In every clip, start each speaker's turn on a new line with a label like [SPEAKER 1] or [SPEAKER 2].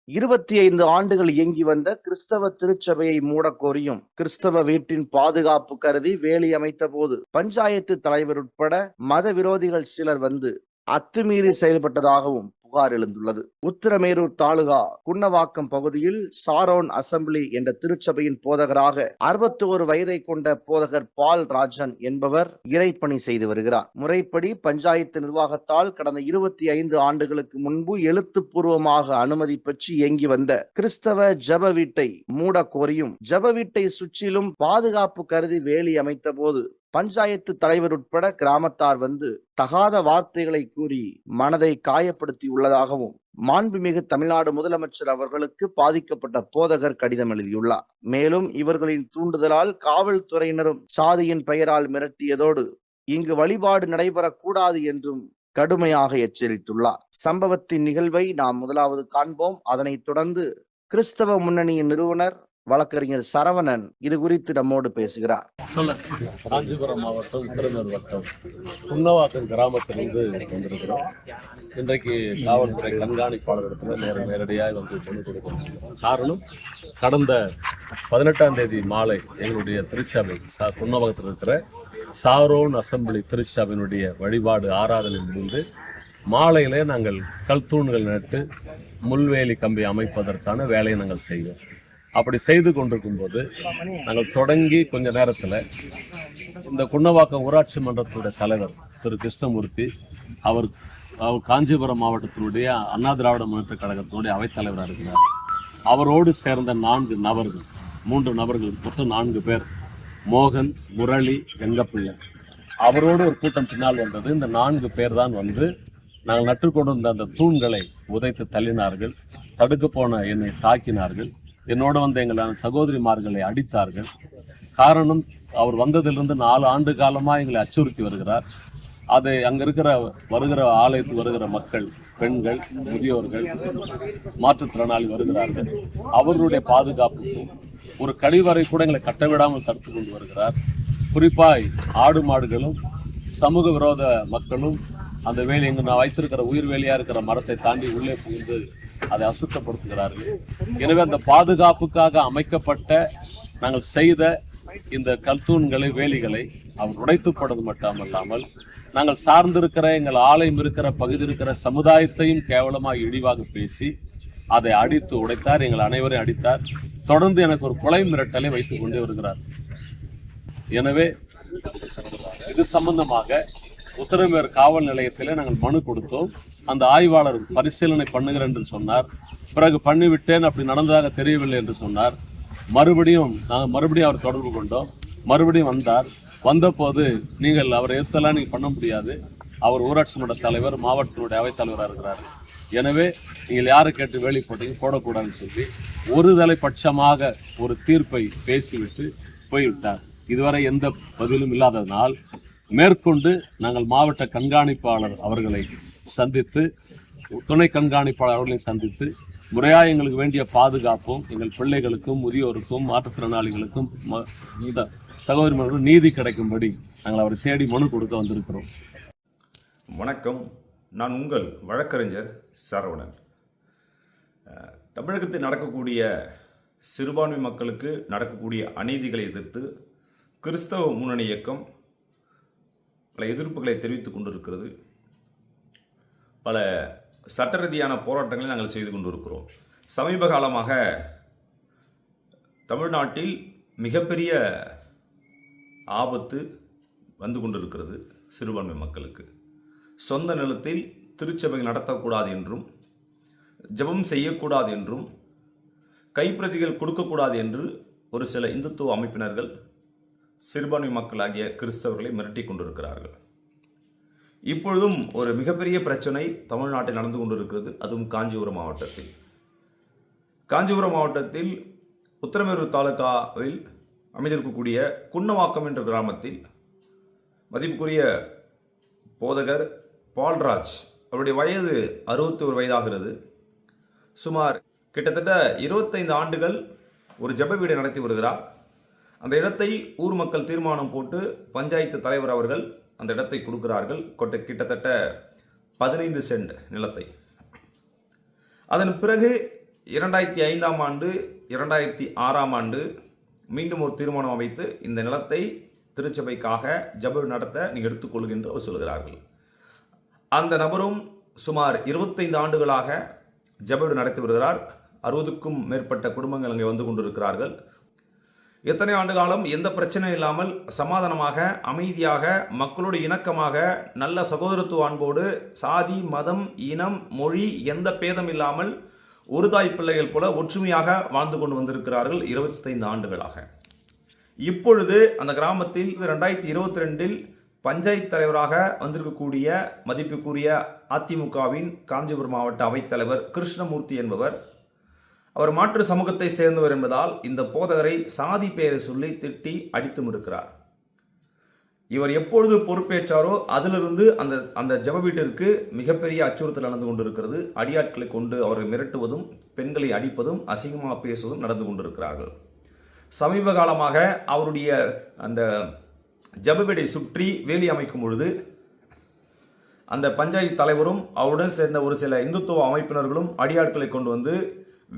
[SPEAKER 1] 25 ஆண்டுகள் இயங்கி வந்த கிறிஸ்தவ திருச்சபையை மூடக்கோரியும் கிறிஸ்தவ வீட்டின் பாதுகாப்பு கருதி வேலி அமைத்த போது பஞ்சாயத்து தலைவர் உட்பட மத விரோதிகள் சிலர் வந்து அத்துமீறி செயல்பட்டதாகவும் புகார் எழுந்துள்ளது. உத்திரமேரூர் தாலுகா குன்னவாக்கம் பகுதியில் சாரோன் அசம்பிளி என்ற திருச்சபையின் போதகராக 61 வயதை கொண்ட போதகர் பால் ராஜன் என்பவர் இறைப்பணி செய்து வருகிறார். முறைப்படி பஞ்சாயத்து நிர்வாகத்தால் கடந்த 25 ஆண்டுகளுக்கு முன்பு எழுத்துப்பூர்வமாக அனுமதி பெற்று இயங்கி வந்த கிறிஸ்தவ ஜப வீட்டை மூட கோரியும் ஜப வீட்டை சுற்றிலும் பாதுகாப்பு கருதி வேலி அமைத்த போது பஞ்சாயத்து தலைவர் உட்பட கிராமத்தார் வந்து தகாத வார்த்தைகளை கூறி மனதை காயப்படுத்தி உள்ளதாகவும் மாண்புமிகு தமிழ்நாடு முதலமைச்சர் அவர்களுக்கு பாதிக்கப்பட்ட போதகர் கடிதம் எழுதியுள்ளார். மேலும் இவர்களின் தூண்டுதலால் காவல்துறையினரும் சாதியின் பெயரால் மிரட்டியதோடு இங்கு வழிபாடு நடைபெறக்கூடாது என்றும் கடுமையாக எச்சரித்துள்ளார். சம்பவத்தின் நிகழ்வை நாம் முதலாவது காண்போம். அதனைத் தொடர்ந்து கிறிஸ்தவ முன்னணியின் நிறுவனர் வழக்கறிஞர் சரவணன் இது குறித்து நம்மோடு பேசுகிறார்.
[SPEAKER 2] காஞ்சிபுரம் மாவட்டம் உத்திரமேரூர் வட்டம் குன்னவாக்கம் கிராமத்திலிருந்து வந்திருக்கிறோம். இன்றைக்கு காவல்துறை கண்காணிப்பாளரிடத்தில் நேரடியாக வந்து மனு கொடுக்கிறோம். காரணம், கடந்த 18ஆம் தேதி மாலை எங்களுடைய திருச்சபை குன்னவாக்கத்தில் இருக்கிற சாரோன் அசம்பிளி திருச்சபையினுடைய வழிபாடு ஆராதனை முடிந்து மாலையிலே நாங்கள் கல்தூண்கள் நட்டு முள்வேலி கம்பி அமைப்பதற்கான வேலையை நாங்கள் செய்வோம். அப்படி செய்து கொண்டிருக்கும் போது நாங்கள் தொடங்கி கொஞ்ச நேரத்தில் இந்த குன்னவாக்கம் ஊராட்சி மன்றத்தினுடைய தலைவர் திரு கிருஷ்ணமூர்த்தி அவர் காஞ்சிபுரம் மாவட்டத்தினுடைய அண்ணா திராவிட முன்னேற்ற கழகத்தினுடைய அவைத்தலைவராக இருக்கிறார். அவரோடு சேர்ந்த 4 நபர்கள் 3 நபர்கள் மொத்தம் 4 பேர், மோகன், முரளி, வெங்கப்பிள்ளை, அவரோடு ஒரு கூட்டம் பின்னால் வந்தது. இந்த 4 பேர் தான் வந்து நாங்கள் நட்டுக்கொண்டிருந்த அந்த தூண்களை உதைத்து தள்ளினார்கள். தடுக்க போன என்னை தாக்கினார்கள். என்னோட வந்து எங்கள் சகோதரிமார்களை அடித்தார்கள். காரணம், அவர் வந்ததிலிருந்து 4 ஆண்டு காலமாக எங்களை அச்சுறுத்தி வருகிறார். அது அங்கே வருகிற ஆலயத்துக்கு வருகிற மக்கள், பெண்கள், முதியோர்கள், மாற்றுத்திறனாளி வருகிறார்கள். அவர்களுடைய பாதுகாப்புக்கும் ஒரு கழிவறை கூட எங்களை கட்டவிடாமல் தடுத்து கொண்டு வருகிறார். குறிப்பாய் ஆடு மாடுகளும் சமூக விரோத மக்களும் அந்த வேலி எங்கு நான் வைத்திருக்கிற உயிர் வேலியா இருக்கிற மரத்தை தாண்டி உள்ளே புகுந்து அதை அசுத்தப்படுத்துகிறார்கள். எனவே அந்த பாதுகாப்புக்காக அமைக்கப்பட்ட நாங்கள் செய்த இந்த கல்தூண்களை, வேலிகளை அவர் உடைத்துப்படுவது மட்டுமல்லாமல் நாங்கள் சார்ந்திருக்கிற எங்கள் ஆலயம் இருக்கிற பகுதி இருக்கிற சமுதாயத்தையும் கேவலமாக இழிவாக பேசி அதை அடித்து உடைத்தார். எங்கள் அனைவரையும் அடித்தார். தொடர்ந்து எனக்கு ஒரு கொலை மிரட்டலை வைத்துக் கொண்டே வருகிறார். எனவே இது சம்பந்தமாக உத்திரமேரூர் காவல் நிலையத்தில் நாங்கள் மனு கொடுத்தோம். அந்த ஆய்வாளர் பரிசீலனை பண்ணுகிறேன் என்று சொன்னார். பிறகு பண்ணிவிட்டேன், அப்படி நடந்ததாக தெரியவில்லை என்று சொன்னார். நாங்கள் மறுபடியும் அவர் தொடர்பு கொண்டோம். மறுபடியும் வந்தார். வந்தபோது நீங்கள் அவரை எதிர்த்தெல்லாம் நீங்கள் பண்ண முடியாது, அவர் ஊராட்சி மன்ற தலைவர், மாவட்டத்தினுடைய அவைத்தலைவராக இருக்கிறார். எனவே நீங்கள் யாரை கேட்டு வேலி போட்டீங்க, போடக்கூடாதுன்னு சொல்லி ஒருதலை பட்சமாக ஒரு தீர்ப்பை பேசிவிட்டு போய்விட்டார். இதுவரை எந்த பதிலும் இல்லாததனால் மேற்கொண்டு நாங்கள் மாவட்ட கண்காணிப்பாளர் அவர்களை சந்தித்து, துணை கண்காணிப்பாளர் அவர்களை சந்தித்து முறையாக எங்களுக்கு வேண்டிய பாதுகாப்பும், எங்கள் பிள்ளைகளுக்கும், முதியோருக்கும், மாற்றுத்திறனாளிகளுக்கும், சகோதரிகளுக்கும் நீதி கிடைக்கும்படி நாங்கள் அவரை தேடி மனு கொடுக்க வந்திருக்கிறோம்.
[SPEAKER 3] வணக்கம், நான் உங்கள் வழக்கறிஞர் சரவணன். தமிழகத்தில் நடக்கக்கூடிய சிறுபான்மை மக்களுக்கு நடக்கக்கூடிய அநீதிகளை எதிர்த்து கிறிஸ்தவ முன்னணி இயக்கம் பல எதிர்ப்புகளை தெரிவித்துக் கொண்டிருக்கிறது. பல சட்ட ரீதியான போராட்டங்களை நாங்கள் செய்து கொண்டிருக்கிறோம். சமீப காலமாக தமிழ்நாட்டில் மிகப்பெரிய ஆபத்து வந்து கொண்டிருக்கிறது. சிறுபான்மை மக்களுக்கு சொந்த நிலத்தில் திருச்சபை நடத்தக்கூடாது என்றும், ஜெபம் செய்யக்கூடாது என்றும், கைப்பிரதிகள் கொடுக்கக்கூடாது என்று ஒரு சில இந்துத்துவ அமைப்பினர்கள் சிறுபான்மை மக்களாகிய கிறிஸ்தவர்களை மிரட்டி கொண்டிருக்கிறார்கள். இப்பொழுதும் ஒரு மிகப்பெரிய பிரச்சனை தமிழ்நாட்டில் நடந்து கொண்டிருக்கிறது. அதுவும் காஞ்சிபுரம் மாவட்டத்தில். காஞ்சிபுரம் மாவட்டத்தில் உத்திரமேரூர் தாலுகாவில் அமைந்திருக்கக்கூடிய குன்னவாக்கம் என்ற கிராமத்தில் மதிப்புக்குரிய போதகர் பால்ராஜ், அவருடைய வயது 61 வயதாகிறது. சுமார் கிட்டத்தட்ட 25 ஆண்டுகள் ஒரு ஜெப வீடை நடத்தி வருகிறார். அந்த இடத்தை ஊர் மக்கள் தீர்மானம் போட்டு பஞ்சாயத்து தலைவர் அவர்கள் அந்த இடத்தை கொடுக்கிறார்கள். கிட்டத்தட்ட 15 சென்ட் நிலத்தை. அதன் பிறகு 2005ஆம் ஆண்டு 2006ஆம் ஆண்டு மீண்டும் ஒரு தீர்மானம் அமைத்து இந்த நிலத்தை திருச்சபைக்காக ஜெப நடத்த நீங்கள் எடுத்துக்கொள்கின்ற அவர் சொல்கிறார்கள். அந்த நபரும் சுமார் 25 ஆண்டுகளாக ஜெப நடத்தி வருகிறார். 60க்கும் மேற்பட்ட குடும்பங்கள் அங்கே வந்து கொண்டிருக்கிறார்கள். எத்தனை ஆண்டு காலம் எந்த பிரச்சனையும் இல்லாமல் சமாதானமாக அமைதியாக மக்களோடு இணக்கமாக நல்ல சகோதரத்துவ அன்போடு சாதி மதம் இனம் மொழி எந்த பேதம் இல்லாமல் ஒரு தாய் பிள்ளைகள் போல ஒற்றுமையாக வாழ்ந்து கொண்டு வந்திருக்கிறார்கள் 25 ஆண்டுகளாக. இப்பொழுது அந்த கிராமத்தில் 2022இல் பஞ்சாயத்து தலைவராக வந்திருக்கக்கூடிய மதிப்புக்குரிய அதிமுகவின் காஞ்சிபுரம் மாவட்ட அவைத்தலைவர் கிருஷ்ணமூர்த்தி என்பவர், அவர் மாற்று சமூகத்தை சேர்ந்தவர் என்பதால் இந்த போதகரை சாதி பெயரை சொல்லி திட்டி அடித்தும் இருக்கிறார். இவர் எப்பொழுது பொறுப்பேற்றாரோ அதிலிருந்து அந்த ஜெப வீட்டிற்கு மிகப்பெரிய அச்சுறுத்தல் நடந்து கொண்டிருக்கிறது. அடியாட்களை கொண்டு அவரை மிரட்டுவதும் பெண்களை அடிப்பதும் அசிங்கமாக பேசுவதும் நடந்து கொண்டிருக்கிறார்கள். சமீப காலமாக அவருடைய அந்த ஜெப வீட்டை சுற்றி வேலி அமைக்கும் பொழுது அந்த பஞ்சாயத்து தலைவரும் அவருடன் சேர்ந்த ஒரு சில இந்துத்துவ அமைப்பினர்களும் அடியாட்களை கொண்டு வந்து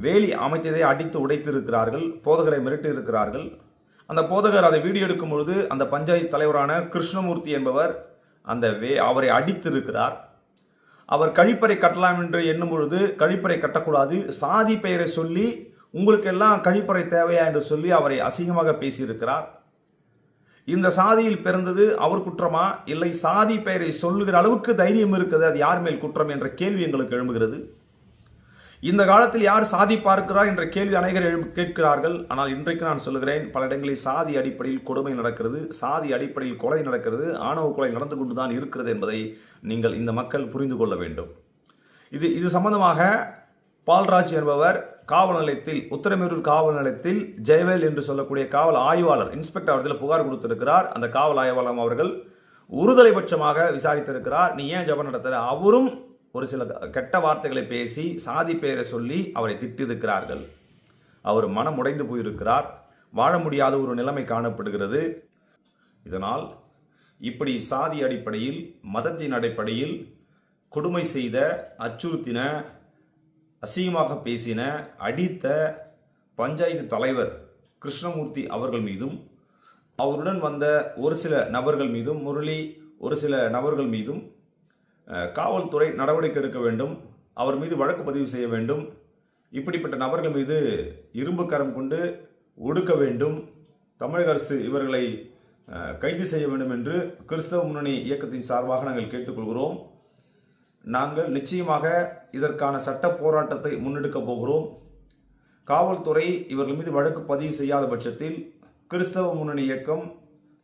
[SPEAKER 3] வேலி அமைத்ததை அடித்து உடைத்து இருக்கிறார்கள். போதகரை மிரட்டி இருக்கிறார்கள். அந்த போதகர் அதை வீடியோ எடுக்கும் பொழுது அந்த பஞ்சாயத்து தலைவரான கிருஷ்ணமூர்த்தி என்பவர் அவரை அடித்திருக்கிறார். அவர் கழிப்பறை கட்டலாம் என்று எண்ணும் பொழுது கழிப்பறை கட்டக்கூடாது, சாதி பெயரை சொல்லி உங்களுக்கெல்லாம் கழிப்பறை தேவையா என்று சொல்லி அவரை அசிங்கமாக பேசியிருக்கிறார். இந்த சாதியில் பிறந்தது அவர் குற்றமா, இல்லை சாதி பெயரை சொல்லுகிற அளவுக்கு தைரியம் இருக்குது, அது யார் மேல் குற்றம் என்ற கேள்வி எங்களுக்கு எழும்புகிறது. இந்த காலத்தில் யார் சாதி பார்க்கிறார் என்ற கேள்வி அனைவர் கேட்கிறார்கள். ஆனால் இன்றைக்கு நான் சொல்லுகிறேன், பல இடங்களில் சாதி அடிப்படையில் கொடுமை நடக்கிறது, சாதி அடிப்படையில் கொலை நடக்கிறது, ஆணவ கொலை நடந்து கொண்டுதான் இருக்கிறது என்பதை நீங்கள் இந்த மக்கள் புரிந்து கொள்ள வேண்டும். இது சம்பந்தமாக பால்ராஜ் என்பவர் காவல் நிலையத்தில், உத்தரமேரூர் காவல் நிலையத்தில் ஜெயவேல் என்று சொல்லக்கூடிய காவல் ஆய்வாளர் இன்ஸ்பெக்டர் அவர்கள் புகார் கொடுத்திருக்கிறார். அந்த காவல் ஆய்வாளர் அவர்கள் ஒருதலைபட்சமாக விசாரித்திருக்கிறார். நீ ஏன் ஜெபம் நடத்துற? அவரும் ஒரு சில கெட்ட வார்த்தைகளை பேசி சாதி பெயரை சொல்லி அவரை திட்டிருக்கிறார்கள். அவர் மனம் உடைந்து போயிருக்கிறார். வாழ முடியாத ஒரு நிலைமை காணப்படுகிறது. இதனால் இப்படி சாதி அடிப்படையில் மதத்தின் அடிப்படையில் கொடுமை செய்த, அச்சுறுத்தின, அசிங்கமாக பேசின, அடித்த பஞ்சாயத்து தலைவர் கிருஷ்ணமூர்த்தி அவர்கள் மீதும் அவருடன் வந்த ஒரு சில நபர்கள் மீதும் முரளி ஒரு சில நபர்கள் மீதும் காவல்துறை நடவடிக்கை எடுக்க வேண்டும். அவர் மீது வழக்கு பதிவு செய்ய வேண்டும். இப்படிப்பட்ட நபர்கள் மீது இரும்பு கரம் கொண்டு ஒடுக்க வேண்டும். தமிழக அரசு இவர்களை கைது செய்ய வேண்டும் என்று கிறிஸ்தவ முன்னணி இயக்கத்தின் சார்பாக நாங்கள் கேட்டுக்கொள்கிறோம். நாங்கள் நிச்சயமாக இதற்கான சட்ட போராட்டத்தை முன்னெடுக்கப் போகிறோம். காவல்துறை இவர்கள் மீது வழக்கு பதிவு செய்யாத பட்சத்தில் கிறிஸ்தவ முன்னணி இயக்கம்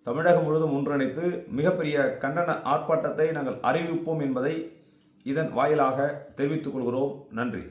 [SPEAKER 3] தமிழகம் முழுவதும் ஒன்றிணைத்து மிகப்பெரிய கண்டன ஆர்ப்பாட்டத்தை நாங்கள் அறிவிப்போம் என்பதை இதன் வாயிலாக தெரிவித்துக் கொள்கிறோம். நன்றி.